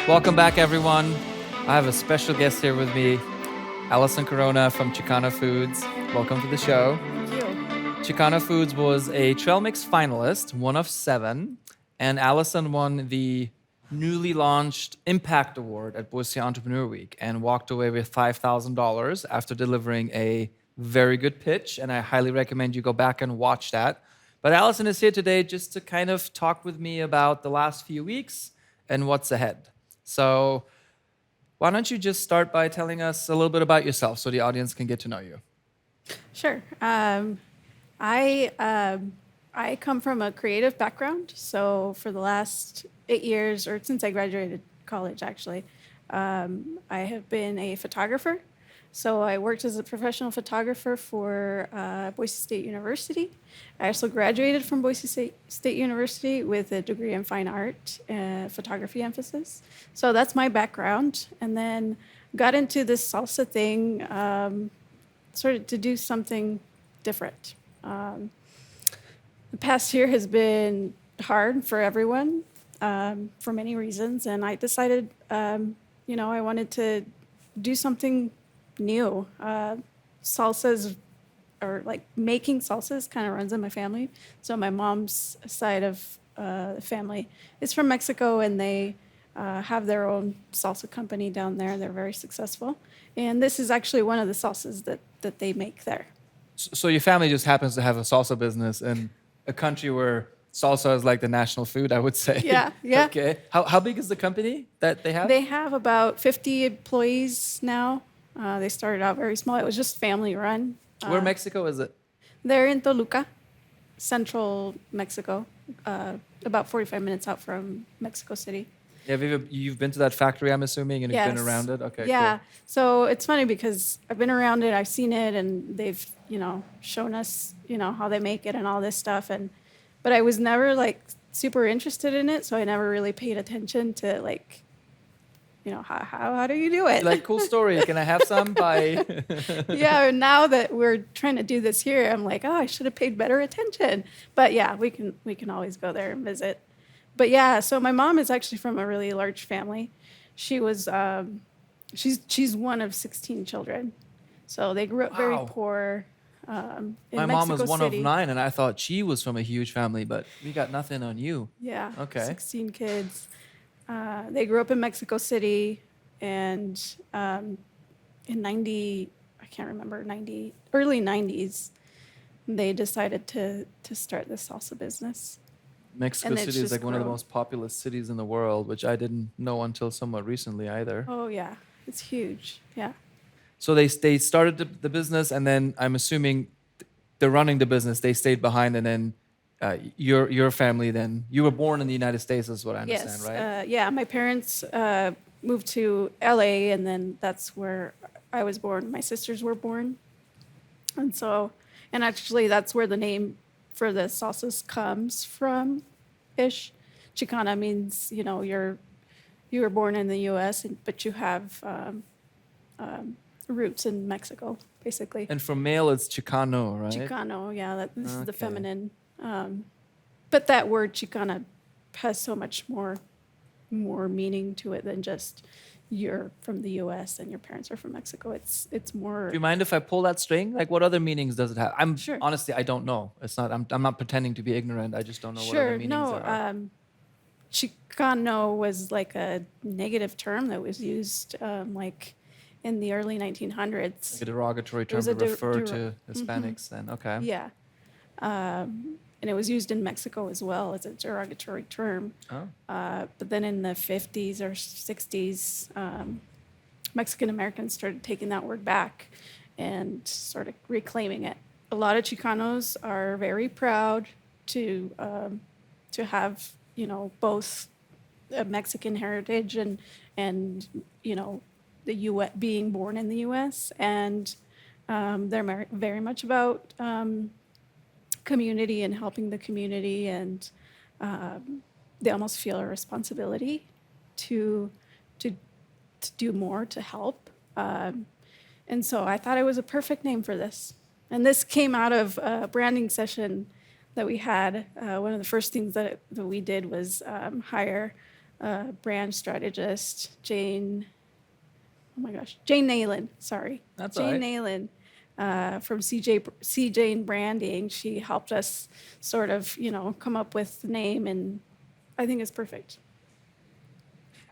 Welcome back, everyone. I have a special guest here with me, Allison Corona from Chicana Foods. Welcome to the show. Thank you. Chicana Foods was a trail mix finalist, one of 7, and Allison won the newly launched Impact Award at Boise Entrepreneur Week and walked away with $5,000 after delivering a very good pitch. And I highly recommend you go back and watch that. But Allison is here today just to kind of talk with me about the last few weeks and what's ahead. So why don't you just start by telling us a little bit about yourself so the audience can get to know you? Sure. I come from a creative background. So for the last 8 years, or since I graduated college, actually, I have been a photographer. So I worked as a professional photographer for Boise State University. I also graduated from Boise State University with a degree in fine art, photography emphasis. So that's my background. And then got into this salsa thing, sort of to do something different. The past year has been hard for everyone for many reasons. And I decided, I wanted to do something new. Salsas, or like making salsas, kind of runs in my family. So my mom's side of the family is from Mexico, and they have their own salsa company down there. They're very successful. And this is actually one of the salsas that they make there. So your family just happens to have a salsa business in a country where salsa is like the national food, I would say. Yeah. Okay. How big is the company that they have? They have about 50 employees now. They started out very small. It was just family run. Where in Mexico is it? They're in Toluca, central Mexico, about 45 minutes out from Mexico City. Yeah, you've been to that factory, I'm assuming, and you've been around it? Okay, yeah. Cool. So it's funny because I've been around it, I've seen it, and they've, shown us, how they make it and all this stuff. But I was never like super interested in it, so I never really paid attention to like, how do you do it? Like, cool story. Can I have some? Bye. Yeah, now that we're trying to do this here, I'm like, I should have paid better attention. But yeah, we can always go there and visit. But yeah, so my mom is actually from a really large family. She was, she's one of 16 children. So they grew up very poor in My Mexico mom was one City. of 9, and I thought she was from a huge family, but we got nothing on you. Yeah, Okay. 16 kids. They grew up in Mexico City, and in early 90s, they decided to start the salsa business. Mexico And it's City is just like one of the grown. most populous cities in the world, which I didn't know until somewhat recently either. Oh yeah, it's huge. Yeah. So they started the business, and then I'm assuming they're running the business. They stayed behind, and then your family. Then you were born in the United States, is what I understand, Yes. right? Yeah, my parents moved to LA, and then that's where I was born. My sisters were born. And actually that's where the name for the salsas comes from, ish. Chicana means, you were born in the U.S., but you have roots in Mexico, basically. And for male, it's Chicano, right? Chicano, yeah, this is the Okay. feminine. But that word Chicana has so much more meaning to it than just you're from the U.S. and your parents are from Mexico. It's more. Do you mind if I pull that string? Like, what other meanings does it have? Sure. Honestly, I don't know. It's not. I'm not pretending to be ignorant. I just don't know what other Sure. meanings No. there are. Chicano was like a negative term that was used like in the early 1900s. Like a derogatory term was to a der- refer der- to Hispanics. Then okay. Yeah. And it was used in Mexico as well as a derogatory term. Oh. But then in the 50s or 60s, Mexican Americans started taking that word back and sort of reclaiming it. A lot of Chicanos are very proud to have, both a Mexican heritage and the U.S. being born in the U.S. and they're very much about community and helping the community, and they almost feel a responsibility to do more to help. And so I thought it was a perfect name for this. And this came out of a branding session that we had. One of the first things that we did was hire brand strategist, Jane. Oh my gosh, Jane Nayland. Sorry, That's all Jane right. Nayland from CJ and Branding. She helped us sort of, come up with the name, and I think it's perfect.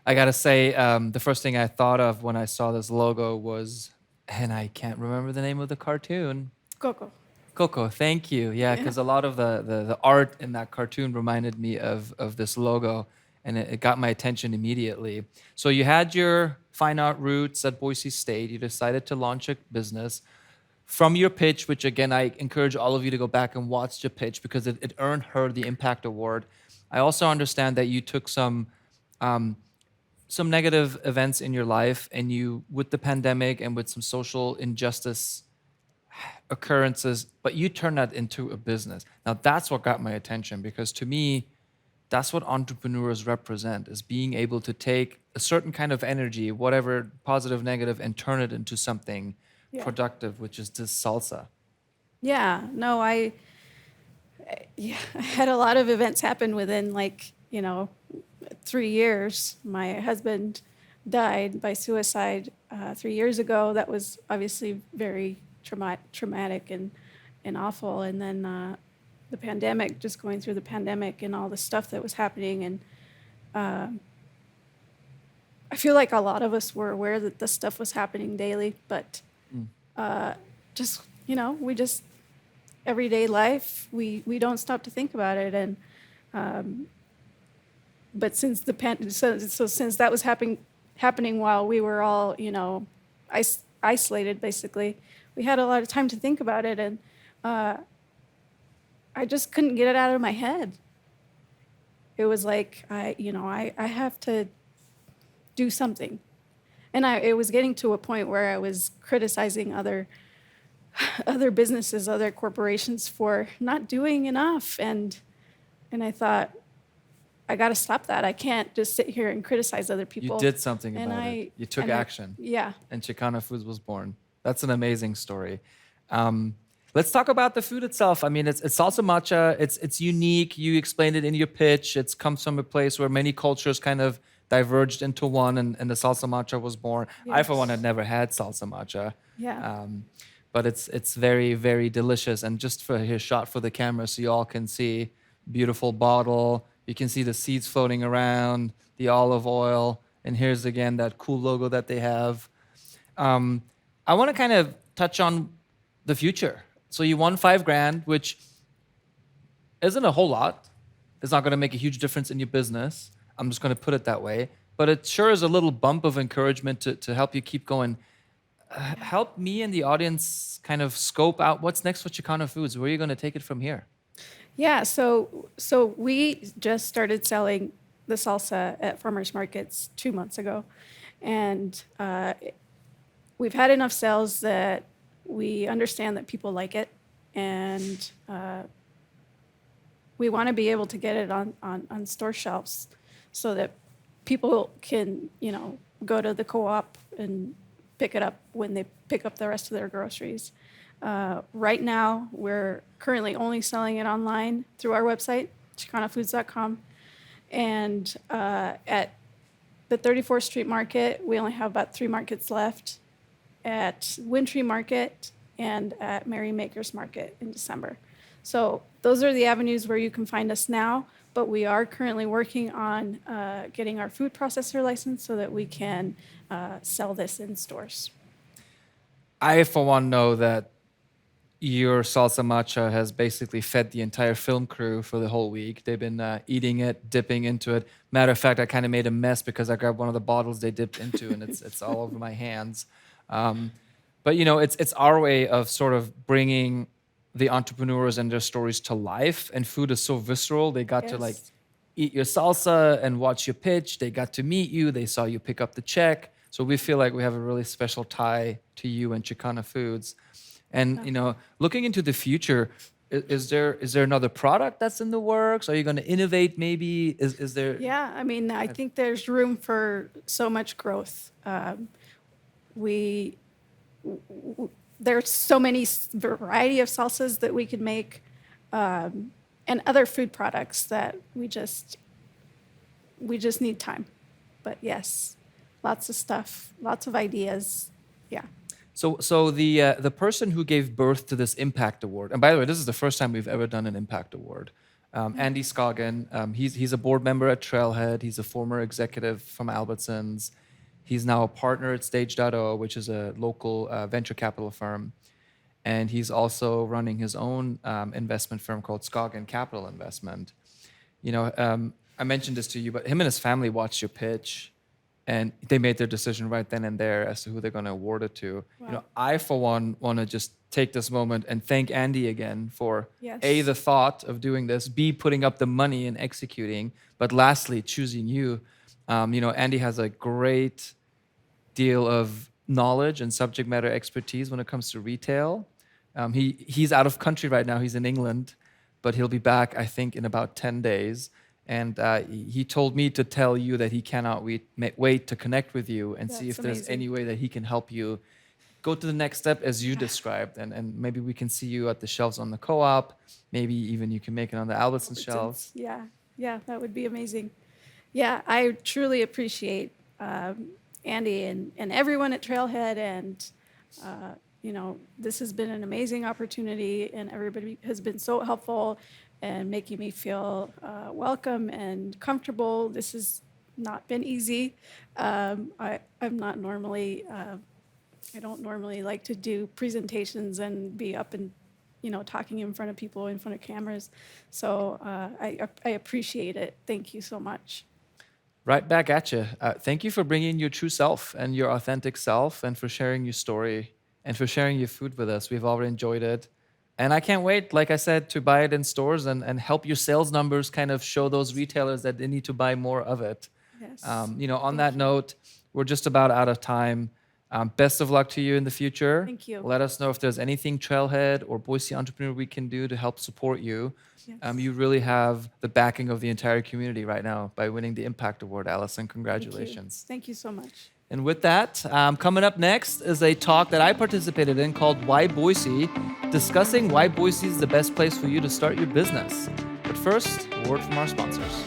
I gotta say, the first thing I thought of when I saw this logo was, and I can't remember the name of the cartoon. Coco. Coco, thank you. Yeah, Yeah. because a lot of the art in that cartoon reminded me of this logo, and it got my attention immediately. So you had your fine art roots at Boise State. You decided to launch a business. From your pitch, which again, I encourage all of you to go back and watch the pitch because it earned her the Impact Award. I also understand that you took um, some negative events in your life and you, with the pandemic and with some social injustice occurrences, but you turned that into a business. Now that's what got my attention because to me, that's what entrepreneurs represent is being able to take a certain kind of energy, whatever positive, negative, and turn it into something Yeah. productive, which is this salsa. Yeah. No, yeah, I had a lot of events happen within 3 years. My husband died by suicide 3 years ago. That was obviously very traumatic and awful. And then the pandemic, just going through the pandemic and all the stuff that was happening. And I feel like a lot of us were aware that this stuff was happening daily, but just, we just, everyday life, we don't stop to think about it. And but since since that was happening while we were all isolated, basically, we had a lot of time to think about it, and I just couldn't get it out of my head. It was like I have to do something, and it was getting to a point where I was criticizing other businesses, other corporations for not doing enough, and I thought, I got to stop that. I can't just sit here and criticize other You people. did something And about it. You took action. Yeah. And Chicana Foods was born. That's an amazing story. Let's talk about the food itself. I mean, it's salsa matcha. It's unique. You explained it in your pitch. It comes from a place where many cultures kind of diverged into one, and the salsa matcha was born. I, for one, Yes. had never had salsa matcha. Yeah. But it's very, very delicious. And just for his shot for the camera so you all can see, beautiful bottle. You can see the seeds floating around, the olive oil. And here's again that cool logo that they have. I want to kind of touch on the future. So you won 5 grand, which isn't a whole lot. It's not going to make a huge difference in your business. I'm just going to put it that way. But it sure is a little bump of encouragement to help you keep going. Help me and the audience kind of scope out what's next for Chicana Foods. Where are you going to take it from here? Yeah. So we just started selling the salsa at farmers markets 2 months ago, and we've had enough sales that we understand that people like it, and we want to be able to get it on store shelves so that people can, go to the co-op and pick it up when they pick up the rest of their groceries. Right now, we're currently only selling it online through our website, chicanafoods.com. And at the 34th Street Market, we only have about 3 markets left, at Wintry Market and at Merrymakers Market in December. So those are the avenues where you can find us now, but we are currently working on getting our food processor license so that we can sell this in stores. I, for one, know that your salsa matcha has basically fed the entire film crew for the whole week. They've been eating it, dipping into it. Matter of fact, I kind of made a mess because I grabbed one of the bottles they dipped into, and it's all over my hands. But it's our way of sort of bringing the entrepreneurs and their stories to life. And food is so visceral. They got to Yes. eat your salsa and watch your pitch. They got to meet you. They saw you pick up the check. So we feel like we have a really special tie to you and Chicana Foods. And looking into the future, is there another product that's in the works? Are you going to innovate? Maybe is there? Yeah, I mean, I think there's room for so much growth. We there's so many variety of salsas that we could make, and other food products that we just we just need time. But yes, lots of stuff, lots of ideas. Yeah. So the person who gave birth to this Impact Award, and by the way, this is the first time we've ever done an Impact Award. Andy Scoggin, he's a board member at Trailhead. He's a former executive from Albertsons. He's now a partner at Stage.0, which is a local venture capital firm. And he's also running his own investment firm called Scoggin Capital Investment. You know, I mentioned this to you, but him and his family watched your pitch, and they made their decision right then and there as to who they're going to award it to. Wow. You know, I for one want to just take this moment and thank Andy again for Yes. A, the thought of doing this, B, putting up the money and executing, but lastly, choosing you. You know, Andy has a great deal of knowledge and subject matter expertise when it comes to retail. He's out of country right now. He's in England, but he'll be back, I think, in about 10 days. And he told me to tell you that he cannot wait to connect with you and see if That's there's amazing. any way that he can help you go to the next step as you described. And maybe we can see you at the shelves on the Co-op. Maybe even you can make it on the Albertsons shelves. Yeah. Yeah, that would be amazing. Yeah, I truly appreciate Andy and everyone at Trailhead. And, you know, this has been an amazing opportunity, and everybody has been so helpful and making me feel welcome and comfortable. This has not been easy. I'm not normally, I don't normally like to do presentations and be up and, you know, talking in front of people, in front of cameras. So I appreciate it. Thank you so much. Right back at you. Thank you for bringing your true self and your authentic self, and for sharing your story and for sharing your food with us. We've already enjoyed it. And I can't wait, like I said, to buy it in stores and help your sales numbers kind of show those retailers that they need to buy more of it. Yes. You know, on that note, we're just about out of time. Best of luck to you in the future. Thank you. Let us know if there's anything Trailhead or Boise Entrepreneur Week can do to help support you. Yes. You really have the backing of the entire community right now by winning the Impact Award, Allison. Thank you. Congratulations. Thank you so much. And with that, coming up next is a talk that I participated in called Why Boise, discussing why Boise is the best place for you to start your business. But first, a word from our sponsors.